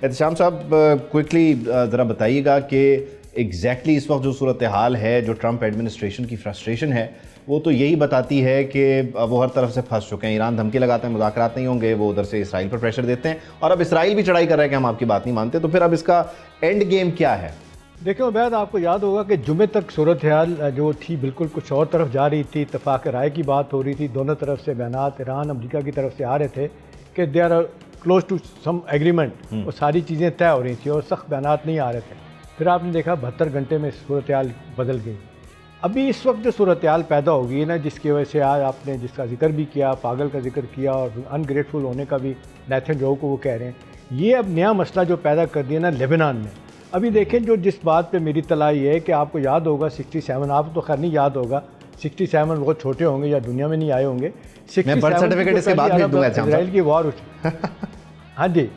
احتشام صاحب کوئکلی ذرا بتائیے گا کہ ایگزیکٹلی اس وقت جو صورتحال ہے، جو ٹرمپ ایڈمنسٹریشن کی فرسٹریشن ہے، وہ تو یہی بتاتی ہے کہ وہ ہر طرف سے پھنس چکے ہیں. ایران دھمکی لگاتے ہیں مذاکرات نہیں ہوں گے، وہ ادھر سے اسرائیل پر پریشر دیتے ہیں، اور اب اسرائیل بھی چڑھائی کر رہا ہے کہ ہم آپ کی بات نہیں مانتے. تو پھر اب اس کا اینڈ گیم کیا ہے؟ دیکھیں عبید، آپ کو یاد ہوگا کہ جمعے تک صورتحال جو تھی بالکل کچھ اور طرف جا رہی تھی. اتفاق رائے کی بات ہو رہی تھی، دونوں طرف سے بیانات ایران امریکہ کی طرف سے آ رہے تھے کہ they are close to some agreement. وہ ساری چیزیں طے ہو رہی تھیں اور سخت بیانات نہیں آ رہے تھے. پھر آپ نے دیکھا 72 گھنٹے میں صورتحال بدل گئی. ابھی اس وقت جو صورتحال پیدا ہوگی ہے نا، جس کی وجہ سے آج آپ نے جس کا ذکر بھی کیا، پاگل کا ذکر کیا، اور انگریٹفل ہونے کا بھی نیتھن جو کو وہ کہہ رہے ہیں، یہ اب نیا مسئلہ جو پیدا کر دیا نا لبنان میں. ابھی دیکھیں جو جس بات پہ میری اطلاع یہ ہے کہ آپ کو یاد ہوگا 67، آپ تو خیر نہیں یاد ہوگا، 67 بہت چھوٹے ہوں گے یا دنیا میں نہیں آئے ہوں گے. میں برتھ سرٹیفکیٹ اس کے بعد بھیج دوں گا. اسرائیل کی وار ہوئی، ہاں جی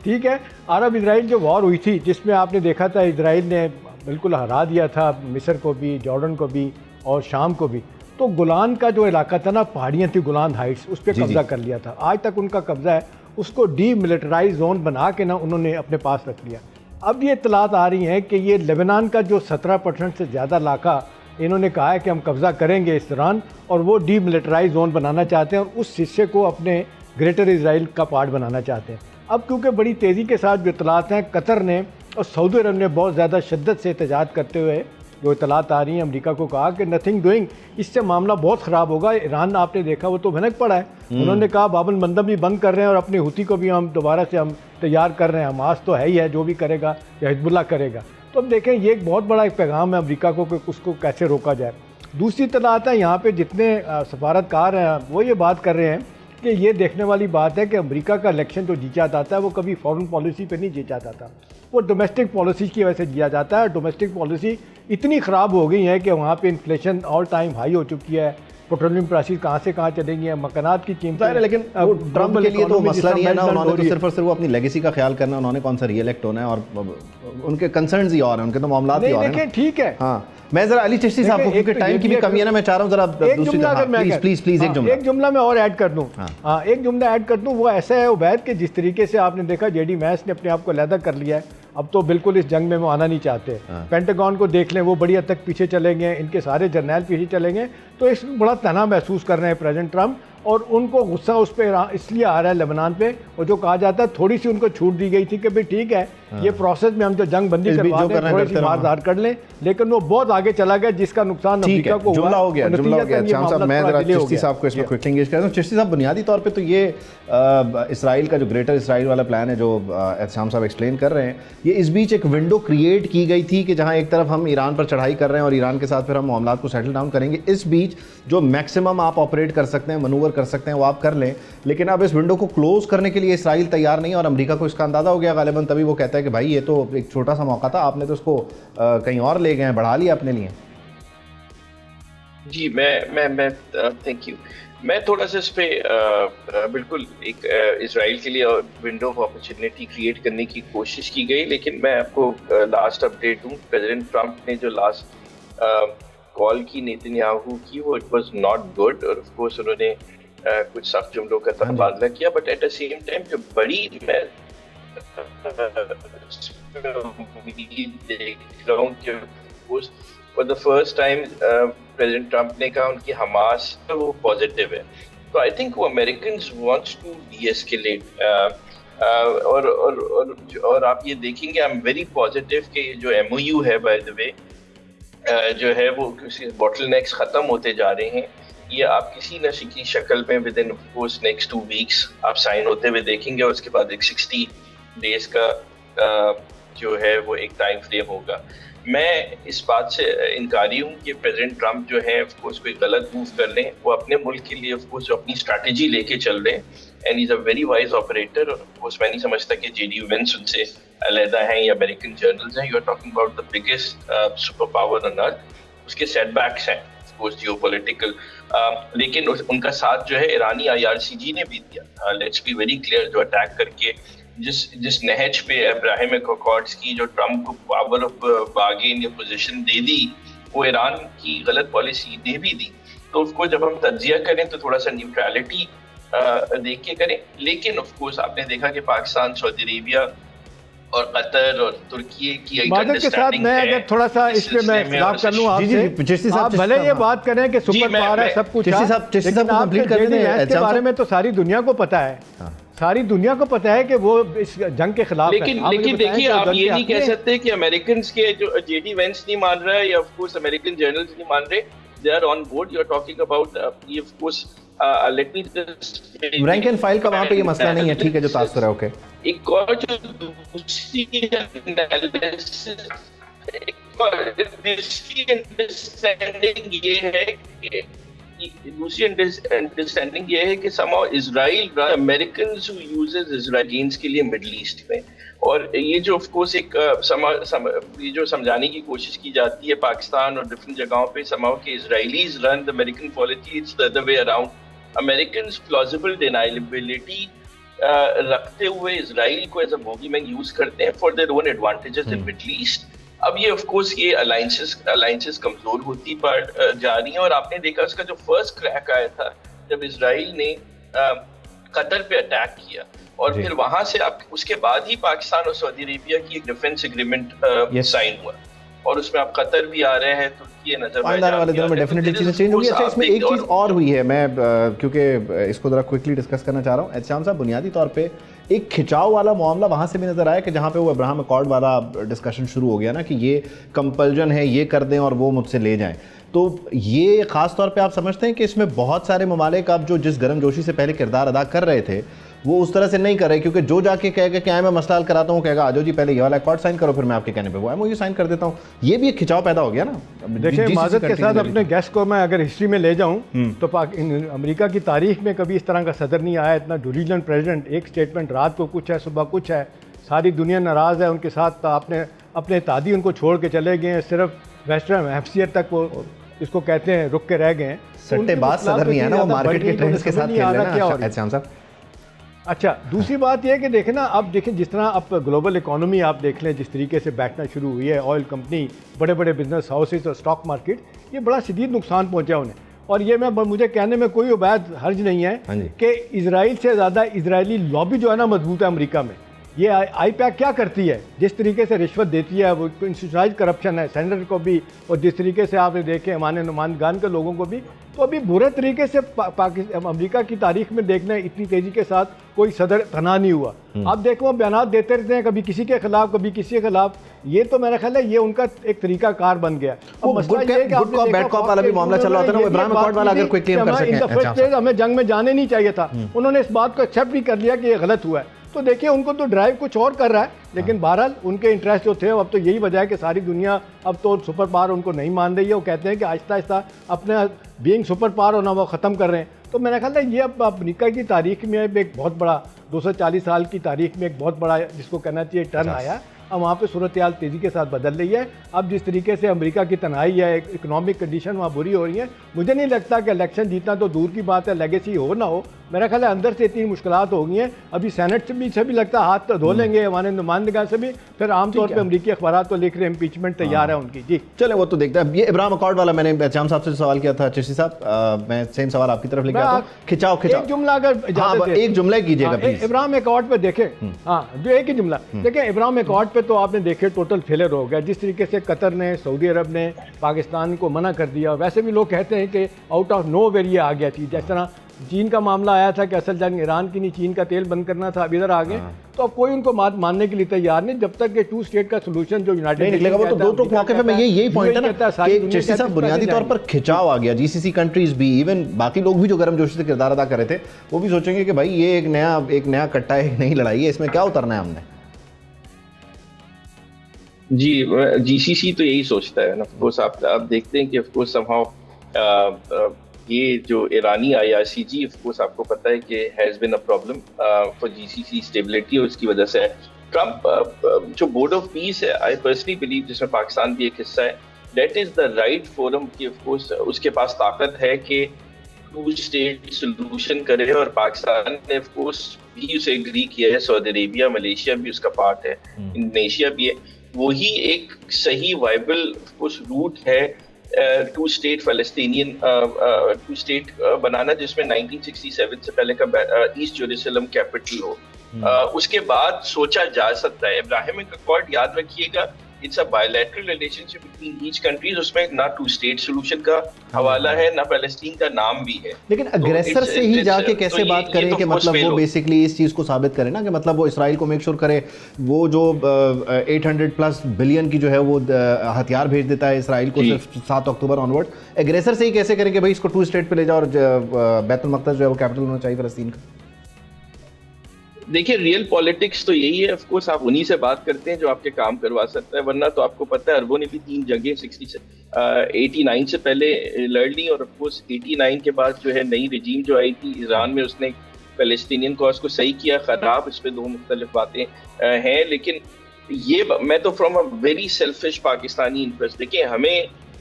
ٹھیک ہے، عرب اسرائیل جو وار ہوئی تھی، جس میں آپ نے دیکھا تھا اسرائیل نے بالکل ہرا دیا تھا مصر کو بھی، جارڈن کو بھی اور شام کو بھی. تو گولان کا جو علاقہ تھا نا، پہاڑیاں تھی گولان ہائٹس، اس پہ قبضہ کر لیا تھا. آج تک ان کا قبضہ ہے. اس کو ڈی ملٹرائز زون بنا کے نا انہوں نے اپنے پاس رکھ لیا. اب یہ اطلاعات آ رہی ہیں کہ یہ لیبنان کا جو 17% سے زیادہ علاقہ انہوں نے کہا ہے کہ ہم قبضہ کریں گے اس دوران، اور وہ ڈی ملٹرائز زون بنانا چاہتے ہیں اور اس حصے کو اپنے گریٹر اسرائیل کا پارٹ بنانا چاہتے ہیں. اب کیونکہ بڑی تیزی کے ساتھ جو اطلاعات ہیں، قطر نے اور سعودی عرب نے بہت زیادہ شدت سے احتجاج کرتے ہوئے جو اطلاعات آ رہی ہیں، امریکہ کو کہا کہ نتھنگ ڈوئنگ، اس سے معاملہ بہت خراب ہوگا. ایران آپ نے دیکھا وہ تو بھنک پڑا ہے. انہوں نے کہا باب المندب بھی بند کر رہے ہیں اور اپنے ہوتی کو بھی ہم دوبارہ سے ہم تیار کر رہے ہیں. حماس تو ہے ہی ہے، جو بھی کرے گا یا حزب اللہ کرے گا. تو اب دیکھیں یہ ایک بہت بڑا ایک پیغام ہے امریکہ کو کہ اس کو کیسے روکا جائے. دوسری اطلاعات ہے یہاں پہ جتنے سفارتکار ہیں وہ یہ بات کر رہے ہیں کہ یہ دیکھنے والی بات ہے کہ امریکہ کا الیکشن جو جیتا جاتا ہے وہ کبھی فورن پالیسی پہ نہیں جیتا جاتا، وہ ڈومیسٹک پالیسی کی وجہ سے جیا جاتا ہے. ڈومیسٹک پالیسی اتنی خراب ہو گئی ہے کہ وہاں پہ انفلیشن آل ٹائم ہائی ہو چکی ہے. پیٹرولیم پرائسز کہاں سے کہاں چلیں گی ہیں، مکانات کی قیمتیں. لیکن ٹرمپ کے لیے تو مسئلہ نہیں ہے نا، انہوں نے تو صرف اور صرف اپنی لیگیسی کا خیال کرنا ہے. انہوں نے کون سا ری الیکٹ ہونا ہے، اور ان کے کنسرنز ہی اور ہیں، ان کے تو معاملات ہی اور ہیں. ٹھیک ہے. ہاں میں ذرا علی چشتی صاحب کو، کیونکہ ٹائم کی بھی کمی ہے نا، میں چاہ رہا ہوں ذرا دوسری طرف پلیز ایک جملہ میں اور ایڈ کر دوں. ہاں ایک جملہ ایڈ کر دوں. وہ ایسا ہے عبید کہ جس طریقے سے آپ نے دیکھا جے ڈی وینس نے اپنے آپ کو علیحدہ کر لیا ہے، اب تو بالکل اس جنگ میں وہ آنا نہیں چاہتے. پینٹاگون کو دیکھ لیں، وہ بڑی حد تک پیچھے چلیں گے، ان کے سارے جرنیل پیچھے چلیں گے. تو اس میں بڑا تنہا محسوس کر رہے ہیں پریزیڈنٹ ٹرمپ، اور ان کو غصہ اس پہ اس لیے آ رہا ہے لبنان پہ. اور جو کہا جاتا ہے تھوڑی سی ان کو چھوٹ دی گئی تھی کہ بھئی ٹھیک ہے یہ پروسیس میں ہم جو جنگ بندی کروا دیں، تھوڑی سی مار دھار کر لیں، لیکن وہ بہت آگے چلا گیا جس کا نقصان امریکہ کو ہوا. جملہ ہو گیا. احتشام صاحب میں ذرا چشتی صاحب کو اس میں کوئکلی انگیج کرتا ہوں. چشتی صاحب بنیادی طور پہ تو یہ اسرائیل کا جو گریٹر اسرائیل والا پلان ہے جو احتشام صاحب ایکسپلین کر رہے ہیں، یہ اس بیچ ایک ونڈو کریٹ کی گئی تھی کہ جہاں ایک طرف ہم ایران پر چڑھائی کر رہے ہیں اور ایران کے ساتھ پھر ہم معاملات کو سیٹل ڈاؤن کریں گے. اس بیچ جو میکسیمم آپ آپریٹ کر سکتے ہیں، منور کر سکتے ہیں، وہ آپ کر لیں. لیکن اب اس ونڈو کو کلوز کرنے کے لیے اسرائیل تیار نہیں، اور امریکہ کو اس کا اندازہ ہو گیا غالباً، تبھی وہ کہتا ہے کہ بھائی یہ تو ایک چھوٹا سا موقع تھا، آپ نے تو اس کو کہیں اور لے گئے ہیں، بڑھا لیا اپنے لیے. جی میں تھینک یو. میں تھوڑا سا اس پہ بالکل ایک اسرائیل کے لیے ونڈو آف اپرچونیٹی کریٹ کرنے کی کوشش کی گئی. لیکن میں آپ کو لاسٹ اپڈیٹ دوں. پریزیڈنٹ ٹرمپ نے جو لاسٹ کال کی نیتن یاہو کی، وہ اٹ واز ناٹ گڈ، اور آف کورس انہوں نے کچھ سخت جملوں کا تبادلہ کیا. But at the same time جو بڑی میں دیکھ رہا ہوں کہ for the first time President Trump نے کہا ان کی حماس وہ پازیٹیو ہے. تو آئی تھنک وہ Americans wants to de-escalate. اور آپ یہ دیکھیں گے آئی ایم ویری پازیٹیو کہ جو ایم او یو ہے بائی دا وے جو ہے وہ باٹل نیکس ختم ہوتے جا رہے ہیں. یہ آپ کسی نہ کی شکل میں with in of course next 2 ویکس آپ سائن ہوتے ہوئے دیکھیں گے. اور اس کے بعد ایک 60 ڈیز کا جو ہے وہ ایک ٹائم فریم ہوگا. میں اس بات سے انکاری ہوں کہ پریزیڈنٹ ٹرمپ جو ہے آف کورس کوئی غلط موو کر لیں. وہ اپنے ملک کے لیے آف کورس جو اپنی اسٹریٹجی لے کے چل رہے ہیں، and he is a very wise operator. اور آف کورس میں نہیں سمجھتا کہ جے ڈی وینس ان سے علیحدہ ہیں یا امریکن جرنلز ہیں. You are talking about the biggest superpower on earth. اس کے سیٹ بیکس ہیں آف کورس جیو پولیٹیکل، لیکن ان کا ساتھ جو ہے ایرانی IRCG نے بھی دیا. لیٹس بی ویری کلیئر، جو اٹیک کر کے جس نہج پہ ابراہیم اکارڈز کی جو ٹرمپ کو پاور آف بارگین یا پوزیشن دے دی، وہ ایران کی غلط پالیسی دے بھی دی. تو اس کو جب ہم تجزیہ کریں تو تھوڑا سا نیوٹرالٹی دیکھ کے کریں. لیکن آف کورس آپ نے دیکھا کہ پاکستان، سعودی عربیہ اور قطر اور ترکی کی معذرت کے ساتھ میں اگر تھوڑا سا اس پہ میں اختلاف کر لوں آپ سے، آپ بھلے یہ بات کریں کہ سپر پاور ہے سب کچھ، لیکن آپ کے بارے میں تو ساری دنیا کو پتا ہے، ساری دنیا کو پتا ہے کہ وہ اس جنگ کے خلاف ہے. لیکن دیکھیے آپ یہ نہیں کہہ سکتے کہ امریکنز کے جو جے ڈی وینس نہیں مان رہا ہے یا آف کورس امریکن جرنلز نہیں مان رہے، they are on board. You are talking about یہ of course let me rank and file کا وہاں پہ یہ مسئلہ نہیں ہے، ٹھیک ہے جو تاثر ہے. اوکے ایک اور جو دوسری انڈرسٹینڈنگ یہ ہے کہ انڈرسٹینڈنگ یہ ہے کہ somehow Israel Americans who uses Israel against کے لیے مڈل ایسٹ میں، اور یہ جو آف کورس ایک یہ جو سمجھانے کی کوشش کی جاتی ہے پاکستان اور ڈفرینٹ جگہوں پہ somehow کہ اسرائیلیز رن the American policy, it's the other way around. Americans plausible deniability رکھتے ہوئے اسرائیل کو as a bogeyman use کرتے ہیں for their own advantages in Middle East. اب یہ آف کورس یہ الائنسز کمزور ہوتی جا رہی ہیں، اور آپ نے دیکھا اس کا جو فرسٹ کریک آیا تھا جب اسرائیل نے قطر پہ اٹیک کیا، اور پھر وہاں سے اس کے بعد ہی پاکستان اور سعودی عربیہ کی ایک ڈیفنس ایگریمنٹ سائن ہوا، اور اس میں اب قطر بھی آ رہے ہیں، ترکی نظر آنے والے دنوں میں ڈیفینیٹلی چیزیں چینج ہوئی. اچھا اس میں ایک چیز اور ہوئی ہے، میں کیونکہ اس کو ذرا کوئکلی ڈسکس کرنا چاہ رہا ہوں. احتشام صاحب بنیادی طور پہ ایک کھچاؤ والا معاملہ وہاں سے بھی نظر آیا کہ جہاں پہ وہ ابراہم اکارڈ والا ڈسکشن شروع ہو گیا نا کہ یہ کمپلجن ہے، یہ کر دیں اور وہ مجھ سے لے جائیں. تو یہ خاص طور پہ آپ سمجھتے ہیں کہ اس میں بہت سارے ممالک اب جو جس گرم جوشی سے پہلے کردار ادا کر رہے تھے وہ اس طرح سے نہیں کر رہے، کیونکہ جو جا کے کہے گا کہ میں مسئلہ حل کراتا ہوں، کہے گا آجو جی پہلے یہ والا اکارڈ سائن کرو، پھر میں آپ کے کہنے پہ وہ MOU سائن کر دیتا ہوں. یہ بھی ایک کھچاؤ پیدا ہو گیا نا. دیکھیں معذرت کے ساتھ اپنے گیسٹ کو میں اگر ہسٹری میں لے جاؤں تو امریکہ کی تاریخ میں کبھی اس طرح کا صدر نہیں آیا، اتنا ڈیلیجنٹ پریزیڈنٹ. ایک اسٹیٹمنٹ رات کو کچھ ہے، صبح کچھ ہے، ساری دنیا ناراض ہے ان کے ساتھ، اپنے اتحادی ان کو چھوڑ کے چلے گئے ہیں، صرف ویسٹرن ہیمسفیئر تک وہ اس کو کہتے ہیں رک کے رہ گئے ہیں. سٹے باز صدر نہیں ہے نا، وہ مارکیٹ کے ٹرینڈز کے ساتھ کھیل رہے ہیں نا احتشام صاحب. اچھا دوسری بات یہ کہ دیکھیں نا، اب دیکھیں جس طرح اب گلوبل اکانومی آپ دیکھ لیں جس طریقے سے بیٹھنا شروع ہوئی ہے، آئل کمپنی، بڑے بڑے بزنس ہاؤسز اور اسٹاک مارکیٹ، یہ بڑا شدید نقصان پہنچا انہیں. اور یہ مجھے کہنے میں کوئی عبید حرج نہیں ہے کہ اسرائیل سے زیادہ اسرائیلی لابی جو ہے نا مضبوط ہے امریکہ میں. یہ آئی پیک کیا کرتی ہے، جس طریقے سے رشوت دیتی ہے، وہ انسٹیٹیوشنلائزڈ کرپشن ہے سینیٹر کو بھی، اور جس طریقے سے آپ نے دیکھے ایوان نمائندگان کے لوگوں کو بھی. تو ابھی برے طریقے سے امریکہ کی تاریخ میں دیکھنا اتنی تیزی کے ساتھ کوئی صدر تنہا نہیں ہوا. آپ دیکھو وہ بیانات دیتے رہتے ہیں، کبھی کسی کے خلاف کبھی کسی کے خلاف. یہ تو میرا خیال ہے یہ ان کا ایک طریقہ کار بن گیا. ہمیں جنگ میں جانے نہیں چاہیے تھا، انہوں نے اس بات کو ایکسیپٹ بھی کر لیا کہ یہ غلط ہوا ہے. تو دیکھیں ان کو تو ڈرائیو کچھ اور کر رہا ہے، لیکن بہرحال ان کے انٹرسٹ جو تھے اب تو یہی وجہ ہے کہ ساری دنیا اب تو سپر پاور ان کو نہیں مان رہی ہے. وہ کہتے ہیں کہ آہستہ آہستہ اپنے بینگ سپر پاور ہونا وہ ختم کر رہے ہیں. تو میرا خیال ہے یہ اب امریکہ کی تاریخ میں ایک بہت بڑا 240 سال کی تاریخ میں ایک بہت بڑا جس کو کہنا چاہیے ٹرن آیا. اب وہاں پہ صورتحال تیزی کے ساتھ بدل رہی ہے. اب جس طریقے سے امریکہ کی تنہائی ہے، اکنامک کنڈیشن وہاں بری ہو رہی ہے، مجھے نہیں لگتا کہ الیکشن جیتنا تو دور کی بات ہے، لیگیسی ہو نہ ہو. میرا خیال ہے اندر سے اتنی مشکلات ہو گئی ہیں. ابھی سینٹ سے بھی لگتا ہے ہاتھ تو دھو لیں گے، ہمارے نمائندگان سے بھی. پھر عام طور پہ امریکی اخبارات تو لکھ رہے ہیں امپیچمنٹ تیار ہے ان کی. جی چلیں وہ تو دیکھتا ہے. یہ ابراہم اکارڈ والا میں نے احتشام صاحب سے سوال کیا تھا، چشتی صاحب میں سیم سوال آپ کی طرف لے کے آتا ہوں. کھچاؤ ایک جملہ اگر ایک جملہ کیجیے گا پلیز. ابراہم اکارڈ پہ دیکھیں، ہاں جو ایک ہی جملہ دیکھیں ابراہم اکارڈ پہ تو آپ نے دیکھے ٹوٹل فیلر ہو گیا. جس طریقے سے قطر نے، سعودی عرب نے پاکستان کو منع کر دیا. ویسے بھی لوگ کہتے ہیں کہ آؤٹ آف نو ویئر یہ آ گیا تھی. جس طرح چین کا معاملہ آیا تھا کہ اصل جنگ ایران کی نہیں، چین کا تیل بند کرنا تھا، اب ادھر آ گئے. تو اب کوئی ان کو ماننے کے لیے تیار نہیں جب تک کہ 2 اسٹیٹ کا سولوشن جو یونائٹڈ نہیں نکلے گا. وہ تو دو موقع پہ یہی پوائنٹ ہے نا کہ چشتی صاحب بنیادی طور پر کھچاؤ آ گیا. GCC کنٹریز بھی، ایون باقی لوگ بھی جو گرم جوشی سے کردار ادا کر رہے تھے، وہ بھی سوچیں گے کہ بھائی یہ ایک نیا کٹا ہے، ایک نئی لڑائی ہے، اس میں کیا اترنا ہے ہم نے. جی GCC تو یہی سوچتا ہے نا. آف کورس آپ دیکھتے ہیں کہ آف کورس somehow یہ جو ایرانی IRCG آف کورس آپ کو پتہ ہے کہ has been a problem for GCC stability, اور اس کی وجہ سے ٹرمپ جو بورڈ آف پیس ہے، آئی پرسنلی بلیو جس میں پاکستان بھی ایک حصہ ہے، that is the right forum کہ آف کورس اس کے پاس طاقت ہے کہ 2 اسٹیٹ سولوشن کرے. اور پاکستان نے آف کورس بھی اسے اگری کیا ہے، سعودی عربیہ، ملیشیا بھی اس کا پارٹ ہے، انڈونیشیا بھی ہے. وہی ایک صحیح وائبل روٹ ہے 2 اسٹیٹ فلسطینین 2 اسٹیٹ بنانا، جس میں 1967 سے پہلے کا ایسٹ جیروسلم کیپٹل ہو. اس کے بعد سوچا جا سکتا ہے. ابراہیمک اکارڈ یاد رکھیے گا, it's a bilateral relationship between each countries. اس میں نہ ٹو اسٹیٹ سولوشن کا حوالہ ہے, نہ فلسطین کا نام بھی ہے. لیکن اگریسر سے ہی جا کے کیسے بات کریں کہ مطلب وہ بیسکلی اس چیز کو ثابت کرے نا کہ مطلب وہ اسرائیل کو میک شور کرے, وہ جو 800+ بلین کی جو ہے وہ ہتھیار بھیج دیتا ہے اسرائیل کو صرف 7 اکتوبر آنورڈ, اگریسر سے ہی کیسے کریں کہ بھائی اس کو 2 اسٹیٹ پہ لے جاؤ اور بیت المقدس جو ہے وہ کیپٹل ہونا چاہیے فلسطین کا. دیکھیے ریئل پالیٹکس تو یہی ہے, آف کورس آپ انہی سے بات کرتے ہیں جو آپ کے کام کروا سکتا ہے, ورنہ تو آپ کو پتہ ہے عربوں نے بھی 3 جنگیں 89 سے پہلے لڑ لی, اور آف کورس 89 کے بعد جو ہے نئی رجیم جو آئی تھی ایران میں, اس نے فلسطینین کاز کو صحیح کیا, خراب, اس پہ 2 مختلف باتیں ہیں. لیکن یہ میں تو from a very selfish Pakistani interest, دیکھیں ہمیں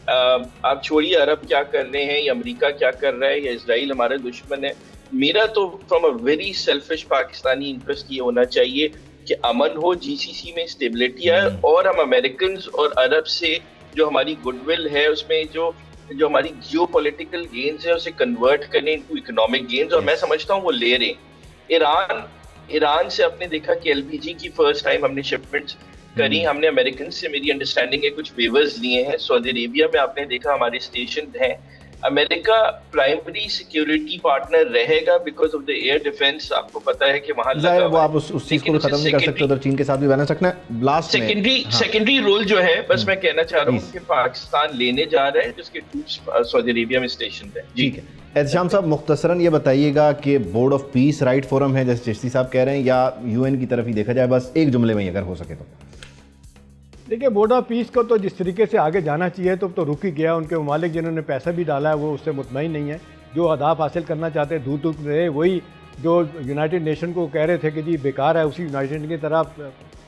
آپ چھوڑیے عرب کیا کر رہے ہیں یا امریکہ کیا کر رہا ہے یا اسرائیل ہمارا دشمن ہے, میرا تو from a very selfish Pakistani interest یہ ہونا چاہیے کہ امن ہو, جی سی سی میں اسٹیبلٹی آئے, اور ہم امریکنز اور عرب سے جو ہماری گڈ ول ہے اس میں جو ہماری جیو پولیٹیکل گینز ہے اسے کنورٹ کریں انٹو اکنامک گینز, اور میں سمجھتا ہوں وہ لے رہے ہیں. ایران سے آپ نے دیکھا کہ LPG کی فرسٹ ٹائم ہم نے شپمنٹس کری, ہم نے امریکن سے میری انڈرسٹینڈنگ ہے کچھ ویورز لیے ہیں. سعودی عربیہ میں آپ نے دیکھا ہمارے اسٹیشن ہیں. امریکہ پرائمری سیکیورٹی پارٹنر رہے گا because of the air defence. آپ کو پتا ہے کہ وہاں ظاہر وہ آپ اس چیز کو ختم نہیں کر سکتے, ادھر چین کے ساتھ بھی بیلنس رکھنا ہے. لاسٹ سیکنڈری رول جو ہے, بس میں کہنا چاہ رہا ہوں کہ پاکستان لینے جا رہا ہے جس کے ٹروپس سعودی عربیہ میں اسٹیشن ہیں. ٹھیک ہے احتشام صاحب, مختصراً یہ بتائیے گا کہ board of peace right forum ہے جیسے چشتی صاحب کہہ رہے ہیں, یا UN کی طرف ہی دیکھا جائے, بس ایک جملے میں اگر ہو سکے تو. دیکھیے بورڈ آف پیس کو تو جس طریقے سے آگے جانا چاہیے تو رک ہی گیا. ان کے ممالک جنہوں نے پیسہ بھی ڈالا ہے وہ اس سے مطمئن نہیں ہے. جو اہداف حاصل کرنا چاہتے ہیں دور رہے, وہی جو یونائٹڈ نیشن کو کہہ رہے تھے کہ جی بیکار ہے, اسی یونائٹڈ کی طرف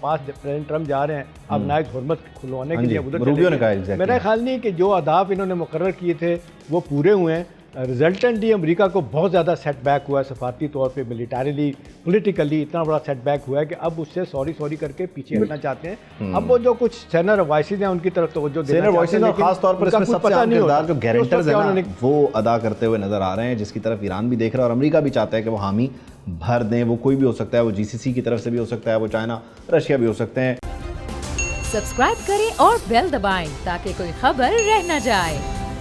پاس پریزیڈنٹ ٹرمپ جا رہے ہیں اب نائب حرمت کھلوانے کے لیے ادھر. میرا خیال نہیں کہ جو اہداف انہوں نے مقرر کیے تھے وہ پورے ہوئے ہیں. ریزلٹنٹلی امریکہ کو بہت زیادہ سیٹ بیک ہوا ہے سفارتی طور پہ, ملیٹریلی, پولیٹیکلی اتنا بڑا سیٹ بیک ہوا ہے کہ اب اس سے سوری کر کے پیچھے ہٹنا چاہتے ہیں. اب وہ جو کچھ سینر وائسز ہیں ان کی طرف توجہ دینا چاہتے ہیں, خاص طور پر اس میں سب سے اہم کردار جو گارنٹرز ہیں نا وہ ادا کرتے ہوئے نظر آ رہے ہیں, جس کی طرف ایران بھی دیکھ رہا ہے اور امریکہ بھی چاہتا ہے کہ وہ حامی بھر دیں. وہ کوئی بھی ہو سکتا ہے, وہ GCC کی طرف سے بھی ہو سکتا ہے, وہ چائنا رشیا بھی ہو سکتے ہیں. سبسکرائب کریں اور بیل دبائیں تاکہ کوئی خبر رہ نہ جائے.